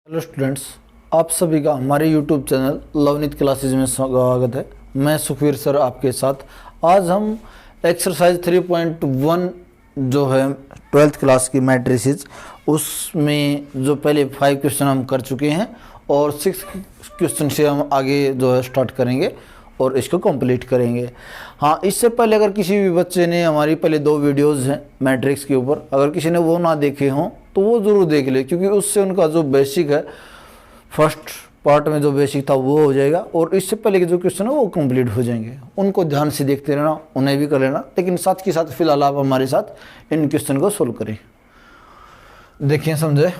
Hello students, आप सभी का हमारे यूट्यूब चैनल लवनीत क्लासेज में स्वागत है। मैं सुखवीर सर आपके साथ। आज हम एक्सरसाइज 3.1 जो है 12th क्लास की मैट्रिसेस, उसमें जो पहले 5 क्वेश्चन हम कर चुके हैं और 6 क्वेश्चन से हम आगे जो है स्टार्ट करेंगे और इसको कंप्लीट करेंगे। हाँ, इससे पहले अगर किसी भी बच्चे ने हमारी पहले 2 वीडियोज़ हैं मैट्रिक्स के ऊपर, अगर किसी ने वो ना देखे हों तो वो ज़रूर देख ले, क्योंकि उससे उनका जो बेसिक है फर्स्ट पार्ट में जो बेसिक था वो हो जाएगा और इससे पहले के जो क्वेश्चन है वो कंप्लीट हो जाएंगे। उनको ध्यान से देखते रहना, उन्हें भी कर लेना, लेकिन साथ के साथ फिलहाल आप हमारे साथ इन क्वेश्चन को सोल्व करें। देखिए, समझे।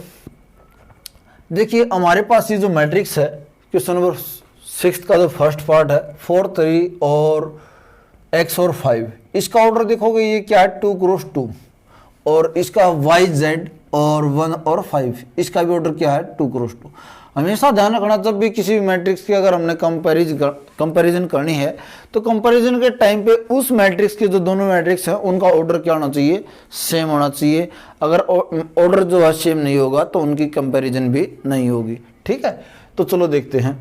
देखिए, हमारे पास ये जो मैट्रिक्स है क्वेश्चन नंबर 6 का जो फर्स्ट पार्ट है 4, 3 और x और 5, इसका ऑर्डर देखोगे ये क्या है 2 क्रॉस 2, और इसका y z और 1 और 5 इसका भी ऑर्डर क्या है 2 क्रॉस 2। हमेशा ध्यान रखना, जब भी किसी भी मैट्रिक्स की अगर हमने कंपैरिजन करनी है तो कंपैरिजन के टाइम पे उस मैट्रिक्स के जो दोनों मैट्रिक्स हैं उनका ऑर्डर क्या होना चाहिए, सेम होना चाहिए। अगर ऑर्डर जो है सेम नहीं होगा तो उनकी कंपैरिजन भी नहीं होगी। ठीक है, तो चलो देखते हैं।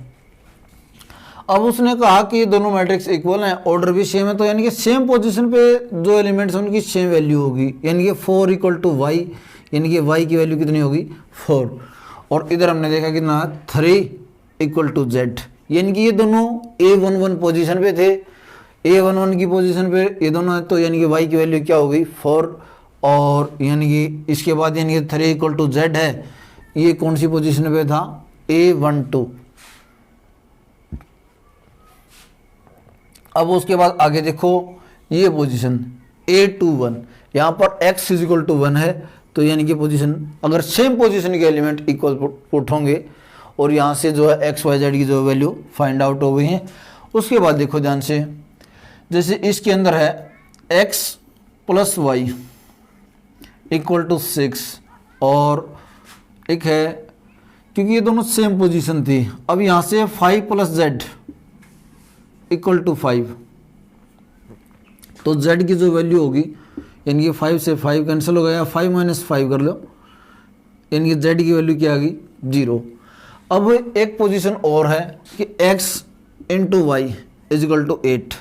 अब उसने कहा कि ये दोनों मैट्रिक्स इक्वल हैं, ऑर्डर भी सेम है, तो यानी कि सेम पोजीशन पे जो एलिमेंट्स हैं उनकी सेम वैल्यू होगी, यानी कि 4 इक्वल टू वाई, यानी कि y की वैल्यू कितनी होगी 4। और इधर हमने देखा कितना 3 इक्वल टू z, यानी कि ये दोनों A11 पोजीशन पे थे, A11 की पोजीशन पे ये दोनों है, तो यानी कि y की वैल्यू क्या होगी 4। और यानी कि इसके बाद यानी कि 3 इक्वल टू z है, ये कौन सी पोजीशन पे था A12। अब उसके बाद आगे देखो ये पोजीशन A21, यहाँ पर x इक्वल टू 1 है, तो यानी कि पोजीशन अगर सेम पोजीशन के एलिमेंट इक्वल पुट होंगे और यहाँ से जो है x y z की जो वैल्यू फाइंड आउट हो गई है। उसके बाद देखो ध्यान से, जैसे इसके अंदर है x plus y equal to 6 और एक है, क्योंकि ये दोनों सेम पोजीशन थी। अब यहाँ से 5 प्लस जेड इक्वल टू 5, तो z की जो वैल्यू होगी, यानी कि 5 से 5 कैंसिल हो गया, 5 माइनस 5 कर लो, यानी कि z की वैल्यू क्या आ गई 0। अब एक पोजीशन और है कि x into y is equal to 8।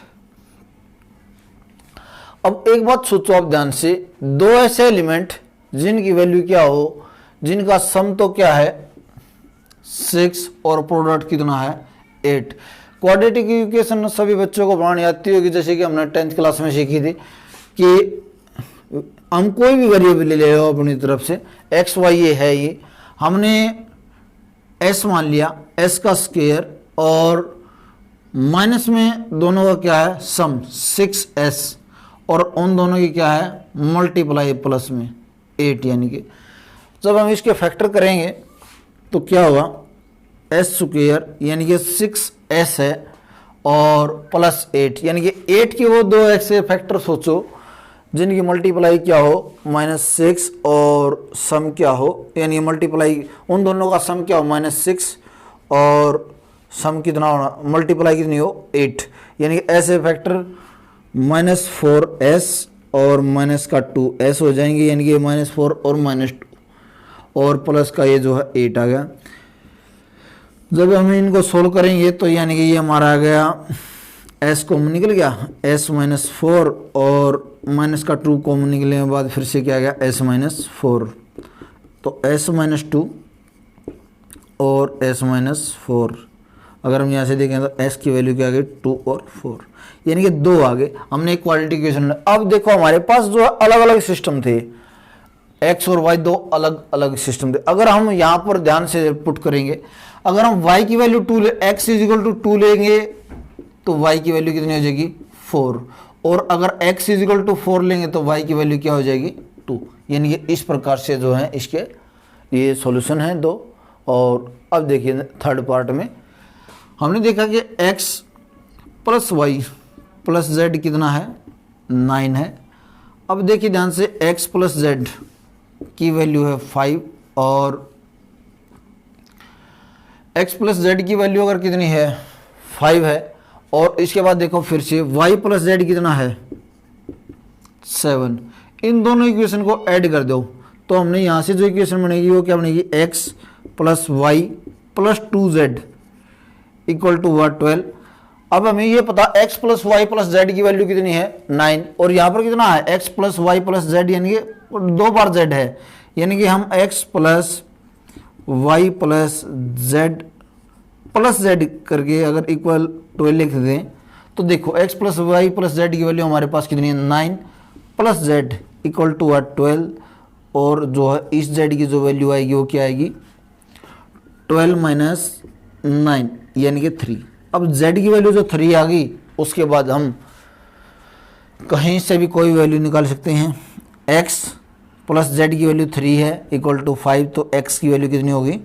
अब एक बात सोचो आप ध्यान से, दो ऐसे एलिमेंट जिनकी वैल्यू क्या हो, जिनका सम तो क्या है 6 और प्रोडक्ट कितना है 8। क्वाड्रेटिक इक्वेशन सभी बच्चों को बनानी आती होगी, जैसे कि हमने 10th क्लास में सीखी थी कि हम कोई भी वेरिएबल ले लो अपनी तरफ से, एक्स वाई ये है, ये हमने s मान लिया, s का स्क्वायर और माइनस में दोनों का क्या है सम 6s, और उन दोनों की क्या है मल्टीप्लाई प्लस में 8, यानी कि जब हम इसके फैक्टर करेंगे तो क्या होगा s स्क्वायर यानी कि 6s है और प्लस 8, यानी कि 8 के वो दो x से फैक्टर सोचो जिनकी मल्टीप्लाई क्या हो -6 और सम क्या हो, यानी मल्टीप्लाई उन दोनों का सम क्या हो -6 और सम कितना होना मल्टीप्लाई कितनी हो 8, यानी कि ऐसे फैक्टर -4s और माइनस का 2s हो जाएंगे, यानी कि -4 और -2 और प्लस का ये जो है 8 आ गया। जब हम इनको सोल्व करेंगे तो यानी कि ये हमारा आ गया s कॉमन निकल गया, s -4 और माइनस का 2 कॉमन निकलने के बाद फिर से क्या आ गया s -4, तो s -2 और s -4। अगर हम यहाँ से देखें तो s की वैल्यू क्या आ गई 2 और 4, यानी कि 2 आ गए। हमने एक क्वाड्रेटिक इक्वेशन। अब देखो हमारे पास जो अलग अलग सिस्टम थे, x और y दो अलग अलग सिस्टम थे। अगर हम यहाँ पर ध्यान से पुट करेंगे, अगर हम y की वैल्यू 2 ले, x इज इक्वल टू 2 लेंगे तो y की वैल्यू कितनी हो जाएगी 4, और अगर x इज इक्वल टू 4 लेंगे तो y की वैल्यू क्या हो जाएगी 2, यानी कि इस प्रकार से जो है इसके ये सॉल्यूशन है 2। और अब देखिए थर्ड पार्ट में हमने देखा कि x plus y plus z कितना है 9 है। अब देखिए ध्यान से x प्लस जेड की वैल्यू है 5 और x प्लस जेड की वैल्यू अगर कितनी है 5 है, और इसके बाद देखो फिर से y प्लस जेड कितना है 7। इन दोनों इक्वेशन को ऐड कर दो तो हमने यहाँ से जो इक्वेशन बनेगी वो क्या बनेगी x प्लस वाई प्लस 2z इक्वल टू हुआ 12। अब हमें ये पता x plus y plus z की वैल्यू कितनी है 9, और यहाँ पर कितना है x plus y plus z, यानी कि 2 बार z है, यानी कि हम x plus y plus z plus z करके अगर इक्वल 12 लिख दें तो देखो x plus y plus z की वैल्यू हमारे पास कितनी है 9 प्लस जेड इक्वल टू 12, और जो है इस z की जो वैल्यू आएगी वो क्या आएगी 12 माइनस 9 यानी कि 3। अब z की वैल्यू जो 3 आ गई उसके बाद हम कहीं से भी कोई वैल्यू निकाल सकते हैं। x प्लस जेड की वैल्यू 3 है इक्वल टू 5, तो x की वैल्यू कितनी होगी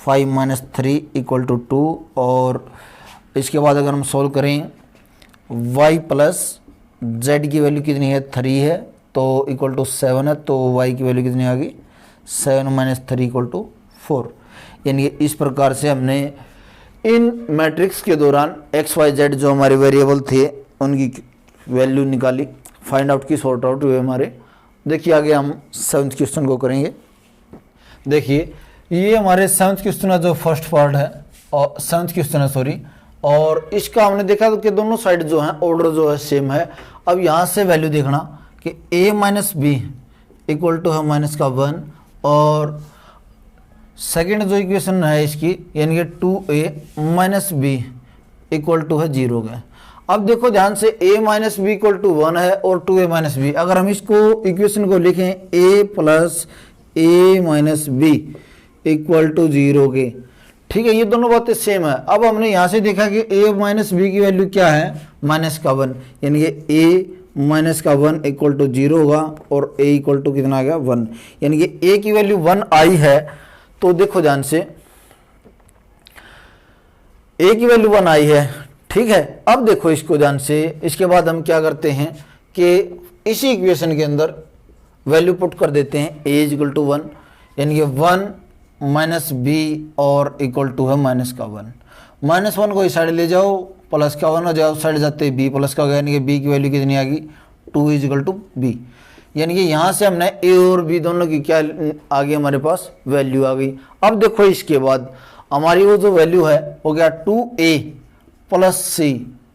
5 माइनस 3 इक्वल टू 2, और इसके बाद अगर हम सॉल्व करें y प्लस जेड की वैल्यू कितनी है 3 है तो इक्वल टू 7 है, तो y की वैल्यू कितनी आ गई 7 माइनस 3 इक्वल टू 4। यानी इस प्रकार से हमने इन मैट्रिक्स के दौरान एक्स वाई जेड जो हमारे वेरिएबल थे उनकी वैल्यू निकाली, फाइंड आउट की, सॉर्ट आउट हुए हमारे। देखिए आगे हम 7th क्वेश्चन को करेंगे। देखिए ये हमारे 7th क्वेश्चन का जो फर्स्ट पार्ट है, और 7th क्वेश्चन है सॉरी, और इसका हमने देखा कि दोनों साइड जो है ऑर्डर जो है सेम है। अब यहाँ से वैल्यू देखना कि a minus b equal to है माइनस का 1, और सेकेंड जो इक्वेशन है इसकी यानी कि 2a minus b equal to है 0 का। अब देखो ध्यान से a minus b equal to 1 है और 2a माइनस बी, अगर हम इसको इक्वेशन को लिखें a plus a minus b equal to 0 के, ठीक है, ये दोनों बातें सेम है। अब हमने यहाँ से देखा कि a माइनस बी की वैल्यू क्या है माइनस का 1, यानी कि a माइनस का 1 इक्वल टू 0 होगा, और a इक्वल टू कितना आ गया 1, यानी कि a की वैल्यू 1 आई है। तो देखो ध्यान से a की वैल्यू 1 आई है, ठीक है। अब देखो इसको ध्यान से, इसके बाद हम क्या करते हैं कि इसी इक्वेशन के अंदर वैल्यू पुट कर देते हैं a इज इक्वल टू 1, यानी कि 1 माइनस बी और इक्वल टू है माइनस का 1। माइनस 1 को इस साइड ले जाओ, प्लस का 1 हो जाओ, उस साइड जाते बी प्लस का हो गया, यानी कि बी की वैल्यू कितनी आ गई 2 इज इक्वल टू बी, यानी कि यहाँ से हमने ए और बी दोनों की क्या आ गई हमारे पास वैल्यू आ गई। अब देखो इसके बाद हमारी वो जो वैल्यू है वो क्या 2a plus C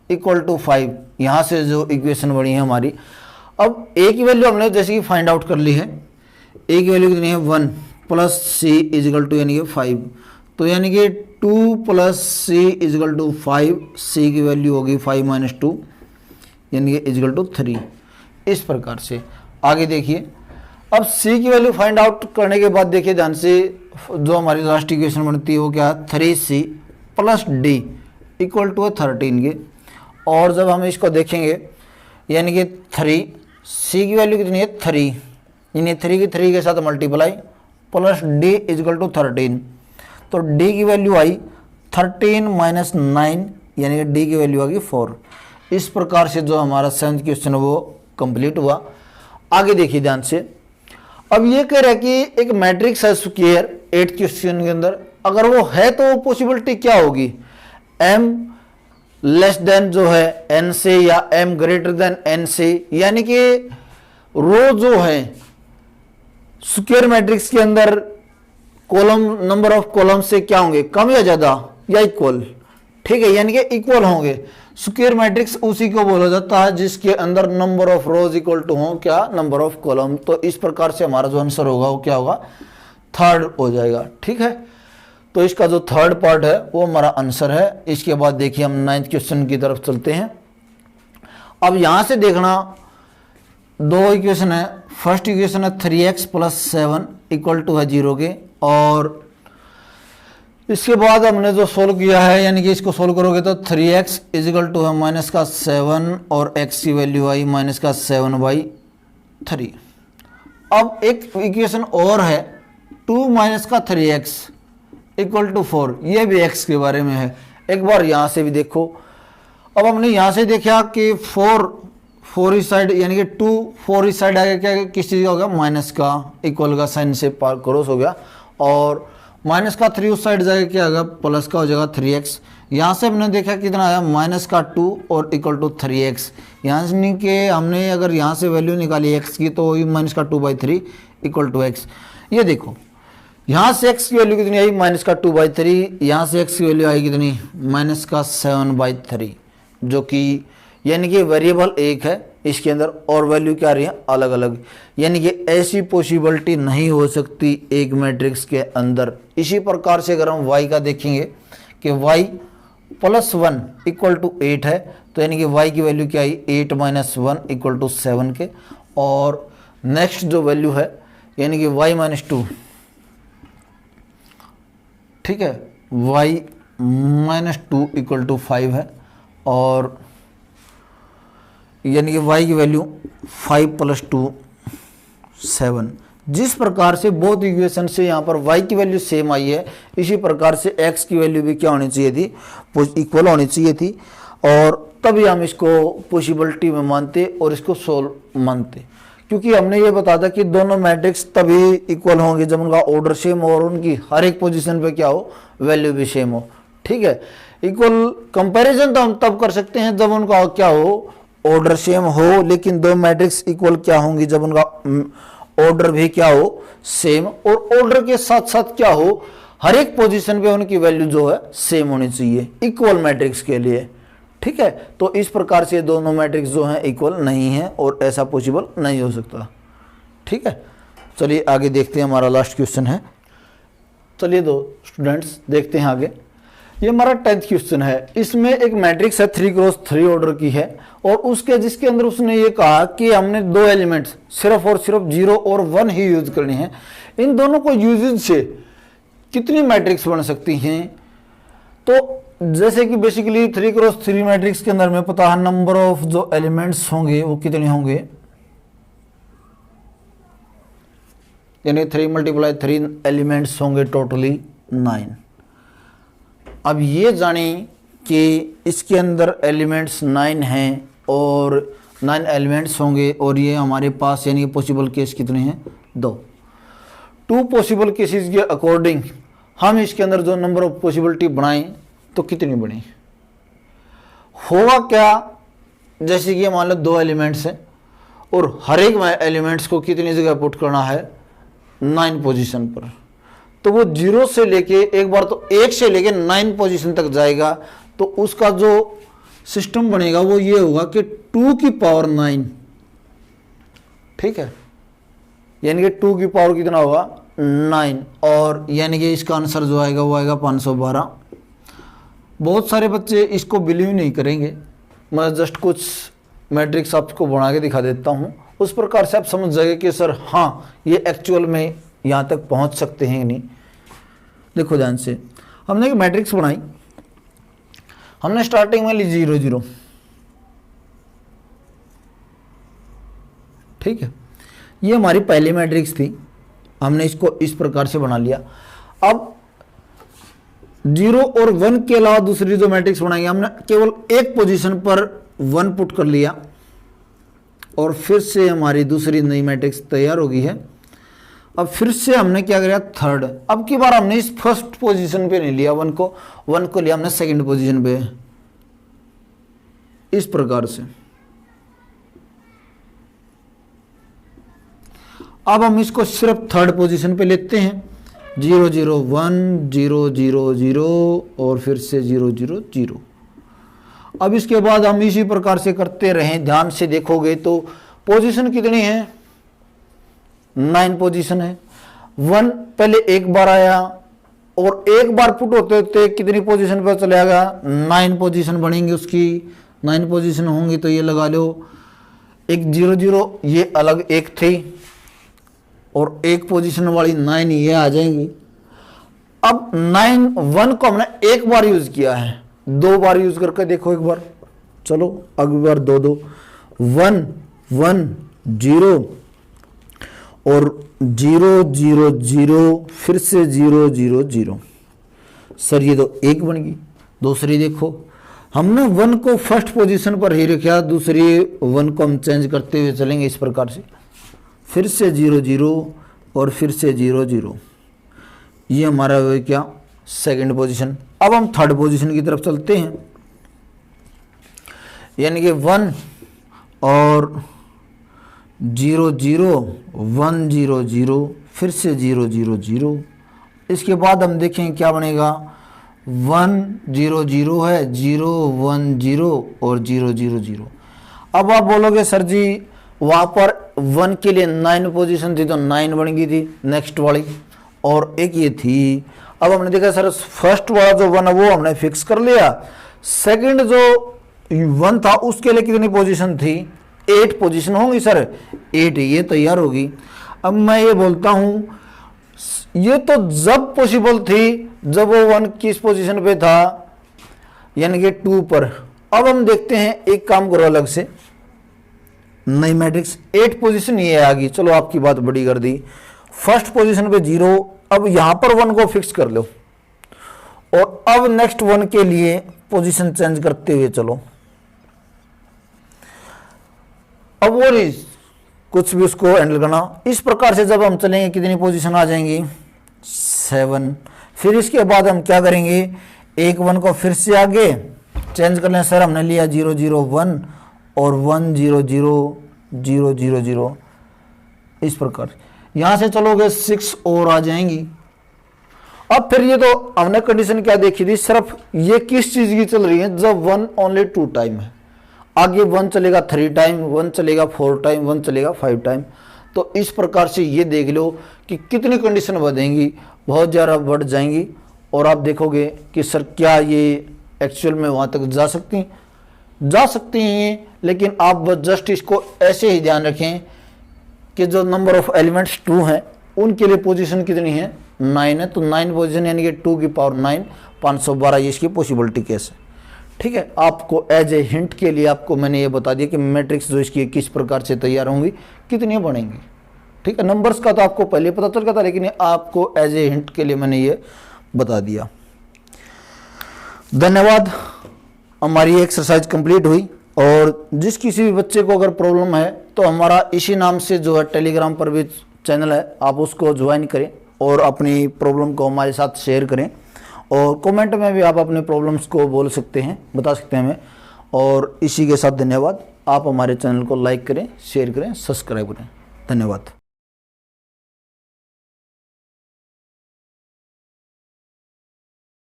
equal to 5, यहाँ से जो इक्वेशन बनी है हमारी। अब a की वैल्यू हमने जैसे कि फाइंड आउट कर ली है, a की वैल्यू कितनी है 1 plus C is equal to यानी कि 5, तो यानी कि 2 plus C is equal to 5, सी की वैल्यू होगी 5 माइनस 2 यानी कि इज इक्वल टू 3। इस प्रकार से आगे देखिए, अब c की वैल्यू फाइंड आउट करने के बाद देखिए ध्यान से जो हमारी लास्ट इक्वेशन बनती है वो क्या है 3c plus D equal to 13 के, और जब हम इसको देखेंगे यानी कि 3c की वैल्यू कितनी है 3, यानी 3 की 3 के साथ multiply plus d is equal to 13, तो डी की वैल्यू आई 13 माइनस 9 यानी कि डी की वैल्यू आ गई 4। इस प्रकार से जो हमारा 7th क्वेश्चन है वो कंप्लीट हुआ। आगे देखिए ध्यान से, अब ये कह रहा है कि एक मैट्रिक्स है स्क्वायर 8th क्वेश्चन के अंदर, अगर वो है तो पॉसिबिलिटी क्या होगी m लेस देन जो है n से या m ग्रेटर देन n से, यानी कि रो जो है स्क्वायर मैट्रिक्स के अंदर कॉलम नंबर ऑफ कॉलम से क्या होंगे कम या ज्यादा या इक्वल, ठीक है, यानी कि इक्वल होंगे। स्क्वायर मैट्रिक्स उसी को बोला जाता है जिसके अंदर number of rows equal to हो क्या नंबर ऑफ कॉलम। तो इस प्रकार से हमारा जो आंसर होगा वो क्या होगा थर्ड हो जाएगा, ठीक है। तो इसका जो थर्ड पार्ट है वो हमारा आंसर है। इसके बाद देखिए हम 9th क्वेश्चन की तरफ चलते हैं। अब यहां से देखना दो इक्वेशन है, फर्स्ट इक्वेशन है 3x प्लस 7 इक्वल टू है 0 के, और इसके बाद हमने जो सोल्व किया है यानी कि इसको सोल्व करोगे तो 3x इज इक्वल टू है माइनस का 7 और x की वैल्यू आई माइनस का 7/3। अब एक इक्वेशन और है 2 माइनस का 3x इक्वल टू 4, ये भी x के बारे में है। एक बार यहाँ से भी देखो, अब हमने यहाँ से देखा कि 4 इस साइड यानी कि 2 4 इस साइड आ गया, क्या किस चीज़ का हो गया माइनस का, इक्वल का साइन से पार क्रॉस हो गया, और माइनस का 3 उस साइड जाएगा क्या आएगा प्लस का हो जाएगा 3x। यहाँ से हमने देखा कितना आया माइनस का 2 और इक्वल टू 3x, यानी कि हमने अगर यहाँ से वैल्यू निकाली x की तो माइनस का 2/3 इक्वल टू x। ये देखो यहाँ से x की वैल्यू कितनी आई, -2/3, यहाँ से x की वैल्यू आई कितनी, -7/3, जो कि यानी कि वेरिएबल एक है इसके अंदर और वैल्यू क्या आ रही है अलग अलग, यानी कि ऐसी पॉसिबिलिटी नहीं हो सकती एक मैट्रिक्स के अंदर। इसी प्रकार से अगर हम y का देखेंगे कि y + 1 = 8 है, तो यानी कि y की वैल्यू क्या आई, 8 - 1 = 7 के। और नेक्स्ट जो वैल्यू है यानी कि y - 2, ठीक है, y - 2 = 5 है, और यानी कि y की वैल्यू 5 + 2 7। जिस प्रकार से बोथ इक्वेशन से यहाँ पर y की वैल्यू सेम आई है, इसी प्रकार से x की वैल्यू भी क्या होनी चाहिए थी, इक्वल होनी चाहिए थी, और तभी हम इसको पॉसिबिलिटी में मानते और इसको सोल्व मानते। क्योंकि हमने ये बताया था कि दोनों मैट्रिक्स तभी इक्वल होंगे जब उनका ऑर्डर सेम हो और उनकी हर एक पोजीशन पे क्या हो, वैल्यू भी सेम हो। ठीक है, इक्वल कंपैरिजन तो हम तब कर सकते हैं जब उनका क्या हो, ऑर्डर सेम हो, लेकिन दो मैट्रिक्स इक्वल क्या होंगी, जब उनका ऑर्डर भी क्या हो, सेम, और ऑर्डर के साथ साथ क्या हो, हर एक पोजीशन पे उनकी वैल्यू जो है सेम होनी चाहिए इक्वल मैट्रिक्स के लिए। ठीक है, तो इस प्रकार से दोनों मैट्रिक्स जो हैं इक्वल नहीं हैं और ऐसा पॉसिबल नहीं हो सकता। ठीक है, चलिए आगे देखते हैं, हमारा लास्ट क्वेश्चन है। चलिए दो स्टूडेंट्स देखते हैं आगे। ये हमारा 10th क्वेश्चन है। इसमें एक मैट्रिक्स है 3x3 ऑर्डर की है, और उसके जिसके अंदर उसने ये कहा कि हमने दो एलिमेंट्स सिर्फ और सिर्फ 0 और 1 ही यूज करने हैं। इन दोनों को यूजेज से कितनी मैट्रिक्स बन सकती हैं, तो जैसे कि बेसिकली 3x3 मैट्रिक्स के अंदर में पता है नंबर ऑफ जो एलिमेंट्स होंगे वो कितने होंगे, यानी 3 × 3 एलिमेंट्स होंगे टोटली 9। अब ये जाने कि इसके अंदर एलिमेंट्स 9 हैं और 9 एलिमेंट्स होंगे, और ये हमारे पास यानी पॉसिबल केस कितने हैं, 2 पॉसिबल केसेस के अकॉर्डिंग हम इसके अंदर जो नंबर ऑफ पॉसिबिलिटी बनाएं तो कितनी बनी होगा क्या। जैसे कि मान लो 2 एलिमेंट्स हैं और हर एक एलिमेंट्स को कितनी जगह पुट करना है, 9 पोजीशन पर, तो वो 0 से लेके एक बार तो 1 से लेके 9 पोजीशन तक जाएगा। तो उसका जो सिस्टम बनेगा वो ये होगा कि 2 की पावर 9, ठीक है, यानी कि 2 की पावर कितना होगा, 9, और यानी कि इसका आंसर जो आएगा वो आएगा 512। बहुत सारे बच्चे इसको बिलीव नहीं करेंगे, मैं जस्ट कुछ मैट्रिक्स आपको बना के दिखा देता हूँ, उस प्रकार से आप समझ जाएंगे कि सर हाँ ये एक्चुअल में यहाँ तक पहुँच सकते हैं नहीं। देखो ध्यान से, हमने एक मैट्रिक्स बनाई, हमने स्टार्टिंग में ली 0 0, ठीक है, ये हमारी पहली मैट्रिक्स थी, हमने इसको इस प्रकार से बना लिया। अब 0 और 1 के अलावा दूसरी जो मैट्रिक्स बनाएंगे, हमने केवल एक पोजीशन पर 1 पुट कर लिया और फिर से हमारी दूसरी नई मैट्रिक्स तैयार हो गई है। अब फिर से हमने क्या किया, थर्ड, अब की बार हमने इस फर्स्ट पोजीशन पे नहीं लिया 1 को लिया हमने सेकंड पोजीशन पे, इस प्रकार से। अब हम इसको सिर्फ थर्ड पोजीशन पे लेते हैं, 0 0 1 0 0 0 और फिर से 0 0 0। अब इसके बाद हम इसी प्रकार से करते रहें। ध्यान से देखोगे तो पोजीशन कितनी है, 9 पोजीशन है। 1 पहले एक बार आया और एक बार पुट होते होते कितनी पोजीशन पर चले आएगा, 9 पोजीशन बनेंगी उसकी, 9 पोजीशन होंगी। तो ये लगा लो, एक 0 0 ये अलग एक थी और एक पोजीशन वाली 9 ये आ जाएंगी। अब 9 1 को हमने एक बार यूज किया है, 2 बार यूज करके देखो एक बार, चलो अगली बार 2 2 1 1 0 और 0 0 0 फिर से 0 0 0। सर ये तो एक बन गई। दूसरी देखो, हमने 1 को फर्स्ट पोजीशन पर ही रखा, दूसरी 1 को हम चेंज करते हुए चलेंगे इस प्रकार से, फिर से 0 0 और फिर से 0 0। ये हमारा क्या, सेकंड पोजीशन। अब हम थर्ड पोजीशन की तरफ चलते हैं, यानी कि 1 और 0 0 1 0 0 फिर से 0 0 0 इसके बाद हम देखें क्या बनेगा, 1 0 0 है, 0 1 0 और 0 0 0। अब आप बोलोगे सर जी वहाँ पर 1 के लिए 9 पोजीशन थी तो 9 बन गई थी नेक्स्ट वाली, और एक ये थी। अब हमने देखा सर फर्स्ट वाला जो 1 है वो हमने फिक्स कर लिया, सेकंड जो 1 था उसके लिए कितनी पोजीशन थी, 8 पोजीशन होंगी सर, 8 ये तैयार होगी। अब मैं ये बोलता हूँ ये तो जब पॉसिबल थी जब वो 1 किस पोजीशन पे था, यानी कि 2 पर। अब हम देखते हैं, एक काम करो अलग से, नई मैट्रिक्स 8 पोजीशन ये आ गई, चलो आपकी बात बड़ी कर दी, फर्स्ट पोजीशन पे 0, अब यहां पर 1 को फिक्स कर लो, और अब नेक्स्ट 1 के लिए पोजीशन चेंज करते हुए चलो। अब वो नहीं कुछ भी उसको हैंडल करना, इस प्रकार से जब हम चलेंगे कितनी पोजीशन आ जाएंगी, 7। फिर इसके बाद हम क्या करेंगे, एक 1 को फिर से आगे चेंज कर लें, सर हमने लिया 0 0 1 और 1 0 0 0 0 0, इस प्रकार यहां से चलोगे 6 और आ जाएंगी। अब फिर ये तो हमने कंडीशन क्या देखी थी, सिर्फ ये किस चीज की चल रही है, जब 1 ओनली 2 टाइम है, आगे 1 चलेगा 3 टाइम, 1 चलेगा 4 टाइम, 1 चलेगा 5 टाइम। तो इस प्रकार से ये देख लो कि कितनी कंडीशन बढ़ेंगी, बहुत ज़्यादा बढ़ जाएंगी, और आप देखोगे कि सर क्या ये एक्चुअल में वहाँ तक जा सकती हैं, लेकिन आप बस जस्ट इसको ऐसे ही ध्यान रखें कि जो नंबर ऑफ एलिमेंट्स 2 हैं उनके लिए पोजीशन कितनी है, 9 है, तो 9 पोजीशन यानी कि 2 की पावर 9 512 ये इसकी पॉसिबिलिटी केस है। ठीक है, आपको एज ए हिंट के लिए आपको मैंने ये बता दिया कि मैट्रिक्स जो इसकी किस प्रकार से तैयार होंगी, कितनी बनेंगी। ठीक है, नंबर्स का तो आपको पहले पता चल गया था, लेकिन आपको एज ए हिंट के लिए मैंने ये बता दिया। धन्यवाद, हमारी एक्सरसाइज कंप्लीट हुई, और जिस किसी भी बच्चे को अगर प्रॉब्लम है तो हमारा इसी नाम से जो है टेलीग्राम पर भी चैनल है, आप उसको ज्वाइन करें और अपनी प्रॉब्लम को हमारे साथ शेयर करें, और कमेंट में भी आप अपने प्रॉब्लम्स को बोल सकते हैं, बता सकते हैं हमें। और इसी के साथ धन्यवाद, आप हमारे चैनल को लाइक करें, शेयर करें, सब्सक्राइब करें। धन्यवाद।